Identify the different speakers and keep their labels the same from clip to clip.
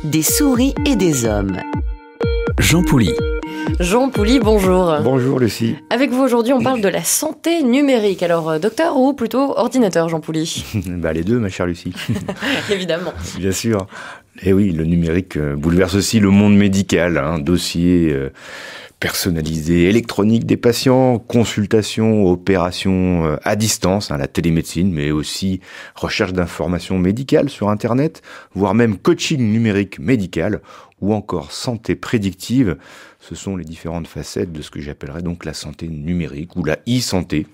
Speaker 1: Des souris et des hommes.
Speaker 2: Jean Pouly.
Speaker 3: Jean Pouly, bonjour.
Speaker 4: Bonjour Lucie.
Speaker 3: Avec vous aujourd'hui, on parle de la santé numérique. Alors, docteur ou plutôt ordinateur, Jean Pouly?
Speaker 4: Les deux, ma chère Lucie.
Speaker 3: Évidemment.
Speaker 4: Bien sûr. Et oui, le numérique bouleverse aussi le monde médical. Dossiers personnalisés, électroniques des patients, consultations, opérations à distance, la télémédecine, mais aussi recherche d'informations médicales sur Internet, voire même coaching numérique médical, ou encore santé prédictive. Ce sont les différentes facettes de ce que j'appellerais donc la santé numérique ou la e-santé,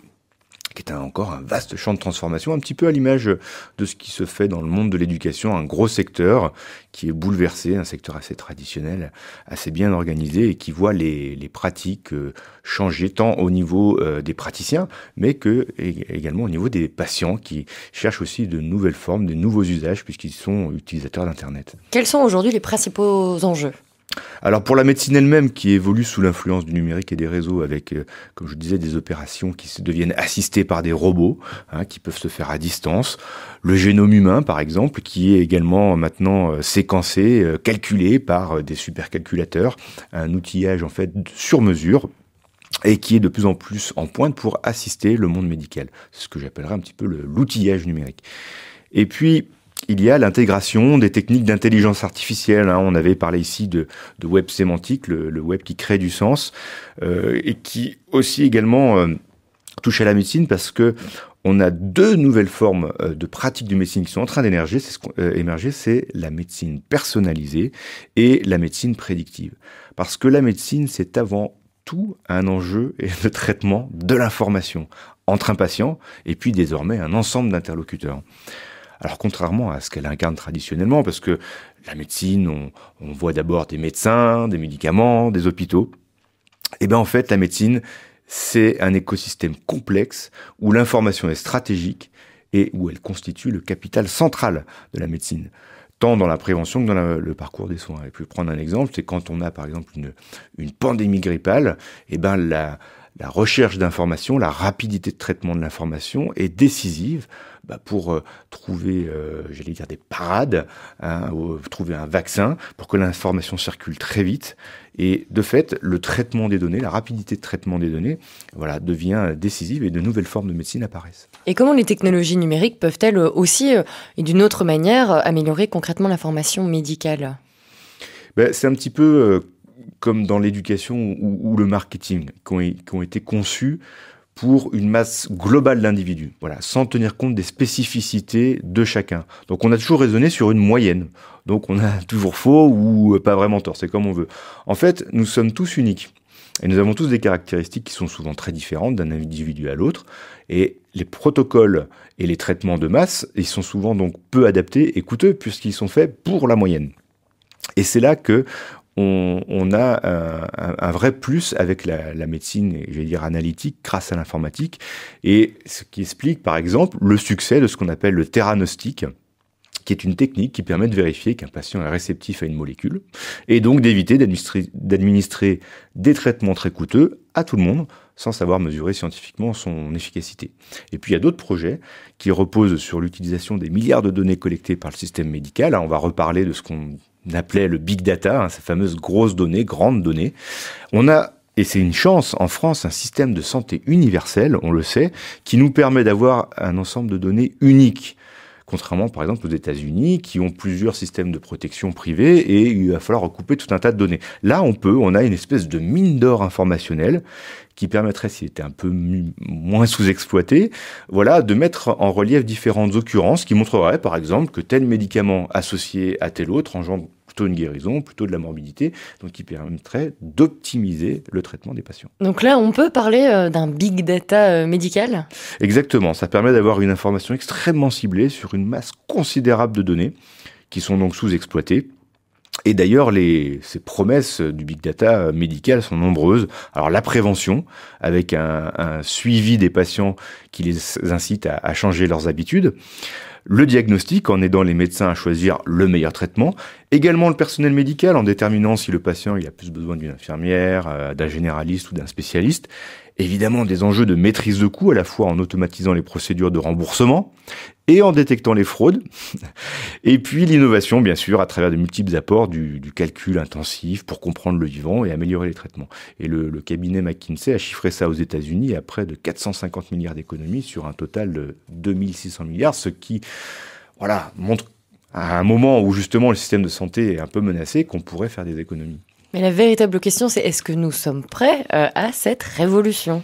Speaker 4: qui est encore un vaste champ de transformation, un petit peu à l'image de ce qui se fait dans le monde de l'éducation, un gros secteur qui est bouleversé, un secteur assez traditionnel, assez bien organisé et qui voit les pratiques changer tant au niveau des praticiens, mais que également au niveau des patients qui cherchent aussi de nouvelles formes, de nouveaux usages puisqu'ils sont utilisateurs d'Internet.
Speaker 3: Quels sont aujourd'hui les principaux enjeux ?
Speaker 4: Alors pour la médecine elle-même qui évolue sous l'influence du numérique et des réseaux avec, comme je disais, des opérations qui deviennent assistées par des robots qui peuvent se faire à distance. Le génome humain par exemple qui est également maintenant séquencé, calculé par des supercalculateurs, un outillage en fait sur mesure et qui est de plus en plus en pointe pour assister le monde médical. C'est ce que j'appellerais un petit peu l'outillage numérique. Et puis il y a l'intégration des techniques d'intelligence artificielle. On avait parlé ici de web sémantique, le web qui crée du sens, et qui aussi également touche à la médecine parce que on a deux nouvelles formes de pratiques de médecine qui sont en train d'émerger. C'est la médecine personnalisée et la médecine prédictive. Parce que la médecine, c'est avant tout un enjeu de traitement de l'information entre un patient et puis désormais un ensemble d'interlocuteurs. Alors contrairement à ce qu'elle incarne traditionnellement, parce que la médecine, on voit d'abord des médecins, des médicaments, des hôpitaux, et bien en fait la médecine, c'est un écosystème complexe où l'information est stratégique et où elle constitue le capital central de la médecine, tant dans la prévention que dans le parcours des soins. Et puis prendre un exemple, c'est quand on a par exemple une pandémie grippale, et ben la recherche d'informations, la rapidité de traitement de l'information est décisive pour trouver, des parades, trouver un vaccin pour que l'information circule très vite. Et de fait, le traitement des données, la rapidité de traitement des données, devient décisive et de nouvelles formes de médecine apparaissent.
Speaker 3: Et comment les technologies numériques peuvent-elles aussi, et d'une autre manière, améliorer concrètement l'information médicale ?
Speaker 4: C'est un petit peu comme dans l'éducation ou le marketing, qui ont été conçus pour une masse globale d'individus, sans tenir compte des spécificités de chacun. Donc on a toujours raisonné sur une moyenne, donc on a toujours faux ou pas vraiment tort, c'est comme on veut. En fait, nous sommes tous uniques, et nous avons tous des caractéristiques qui sont souvent très différentes d'un individu à l'autre, et les protocoles et les traitements de masse, ils sont souvent donc peu adaptés et coûteux, puisqu'ils sont faits pour la moyenne. Et c'est là que on a un vrai plus avec la médecine, analytique, grâce à l'informatique, et ce qui explique, par exemple, le succès de ce qu'on appelle le theranostic, qui est une technique qui permet de vérifier qu'un patient est réceptif à une molécule, et donc d'éviter d'administrer des traitements très coûteux à tout le monde, sans savoir mesurer scientifiquement son efficacité. Et puis il y a d'autres projets qui reposent sur l'utilisation des milliards de données collectées par le système médical. On va reparler de ce qu'on appelait le big data, ces fameuses grosses données, grandes données. On a, et c'est une chance, en France, un système de santé universel, on le sait, qui nous permet d'avoir un ensemble de données uniques. Contrairement, par exemple, aux États-Unis, qui ont plusieurs systèmes de protection privés et il va falloir recouper tout un tas de données. Là, on a une espèce de mine d'or informationnelle qui permettrait, s'il était un peu moins sous-exploité, de mettre en relief différentes occurrences qui montreraient, par exemple, que tel médicament associé à tel autre engendre plutôt une guérison, plutôt de la morbidité, donc qui permettrait d'optimiser le traitement des patients.
Speaker 3: Donc là, on peut parler d'un big data médical ?
Speaker 4: Exactement, ça permet d'avoir une information extrêmement ciblée sur une masse considérable de données qui sont donc sous-exploitées. Et d'ailleurs, ces promesses du big data médical sont nombreuses. Alors la prévention, avec un suivi des patients qui les incite à changer leurs habitudes. Le diagnostic, en aidant les médecins à choisir le meilleur traitement. Également le personnel médical, en déterminant si le patient il a plus besoin d'une infirmière, d'un généraliste ou d'un spécialiste. Évidemment, des enjeux de maîtrise de coûts, à la fois en automatisant les procédures de remboursement et en détectant les fraudes. Et puis l'innovation, bien sûr, à travers de multiples apports du calcul intensif pour comprendre le vivant et améliorer les traitements. Et le cabinet McKinsey a chiffré ça aux États-Unis à près de 450 milliards d'économies sur un total de 2600 milliards, ce qui montre à un moment où justement le système de santé est un peu menacé qu'on pourrait faire des économies.
Speaker 3: Mais la véritable question, c'est est-ce que nous sommes prêts à cette révolution ?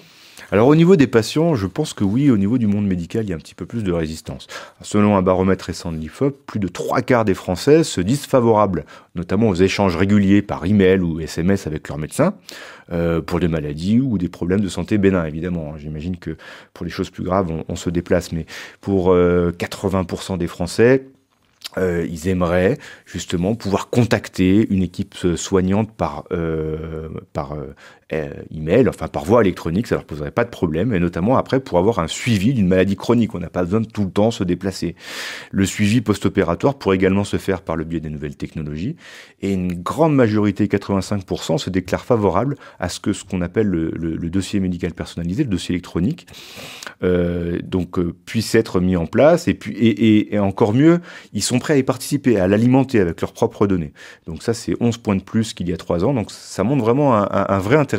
Speaker 4: Alors au niveau des patients, je pense que oui, au niveau du monde médical, il y a un petit peu plus de résistance. Selon un baromètre récent de l'IFOP, plus de 3/4 des Français se disent favorables, notamment aux échanges réguliers par email ou SMS avec leur médecin, pour des maladies ou des problèmes de santé bénins, évidemment. J'imagine que pour les choses plus graves, on se déplace, mais pour 80% des Français, ils aimeraient justement pouvoir contacter une équipe soignante par email, enfin par voie électronique, ça leur poserait pas de problème, et notamment après pour avoir un suivi d'une maladie chronique, on n'a pas besoin de tout le temps se déplacer. Le suivi post-opératoire pourrait également se faire par le biais des nouvelles technologies, et une grande majorité, 85%, se déclarent favorables à ce qu'on appelle le dossier médical personnalisé, le dossier électronique, puisse être mis en place, et encore mieux, ils sont prêts à y participer, à l'alimenter avec leurs propres données. Donc ça, c'est 11 points de plus qu'il y a 3 ans, donc ça montre vraiment un vrai intérêt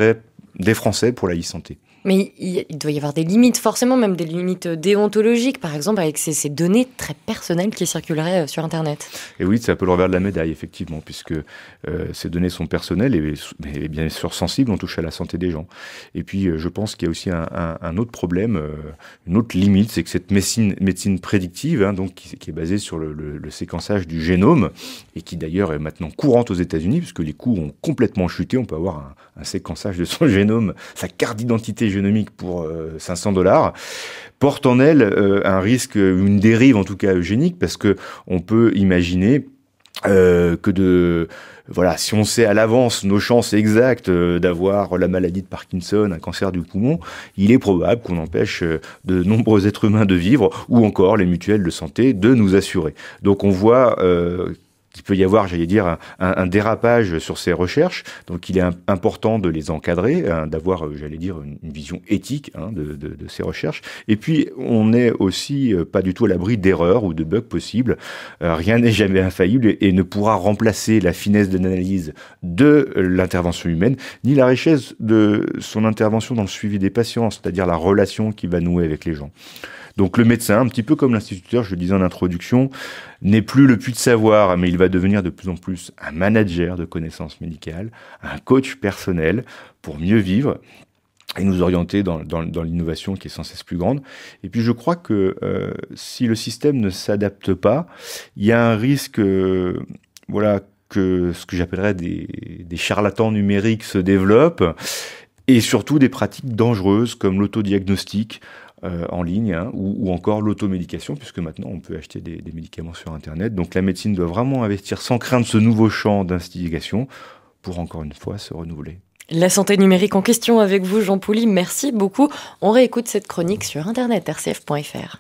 Speaker 4: des Français pour la e-santé.
Speaker 3: Mais il doit y avoir des limites, forcément, même des limites déontologiques, par exemple, avec ces données très personnelles qui circuleraient sur Internet. Et
Speaker 4: oui, c'est un peu le revers de la médaille, effectivement, puisque ces données sont personnelles et bien sûr sensibles, on touche à la santé des gens. Et puis, je pense qu'il y a aussi un autre problème, une autre limite, c'est que cette médecine prédictive, donc qui est basée sur le séquençage du génome, et qui d'ailleurs est maintenant courante aux États-Unis, puisque les coûts ont complètement chuté, on peut avoir un séquençage de son génome, sa carte d'identité génomique pour $500, porte en elle un risque, une dérive en tout cas eugénique, parce que on peut imaginer si on sait à l'avance nos chances exactes d'avoir la maladie de Parkinson, un cancer du poumon, il est probable qu'on empêche de nombreux êtres humains de vivre, ou encore les mutuelles de santé de nous assurer. Donc on voit qu'il peut y avoir, un dérapage sur ces recherches. Donc, il est important de les encadrer, d'avoir, une vision éthique de ces recherches. Et puis, on n'est aussi pas du tout à l'abri d'erreurs ou de bugs possibles. Rien n'est jamais infaillible et ne pourra remplacer la finesse de l'analyse de l'intervention humaine, ni la richesse de son intervention dans le suivi des patients, c'est-à-dire la relation qu'il va nouer avec les gens. Donc le médecin, un petit peu comme l'instituteur, je le disais en introduction, n'est plus le puits de savoir, mais il va devenir de plus en plus un manager de connaissances médicales, un coach personnel pour mieux vivre et nous orienter dans l'innovation qui est sans cesse plus grande. Et puis je crois que si le système ne s'adapte pas, il y a un risque que ce que j'appellerais des charlatans numériques se développent, et surtout des pratiques dangereuses comme l'autodiagnostic en ligne, ou encore l'automédication, puisque maintenant on peut acheter des médicaments sur Internet. Donc la médecine doit vraiment investir sans craindre ce nouveau champ d'investigation pour encore une fois se renouveler.
Speaker 3: La santé numérique en question avec vous, Jean Pouly, merci beaucoup. On réécoute cette chronique sur internet, rcf.fr.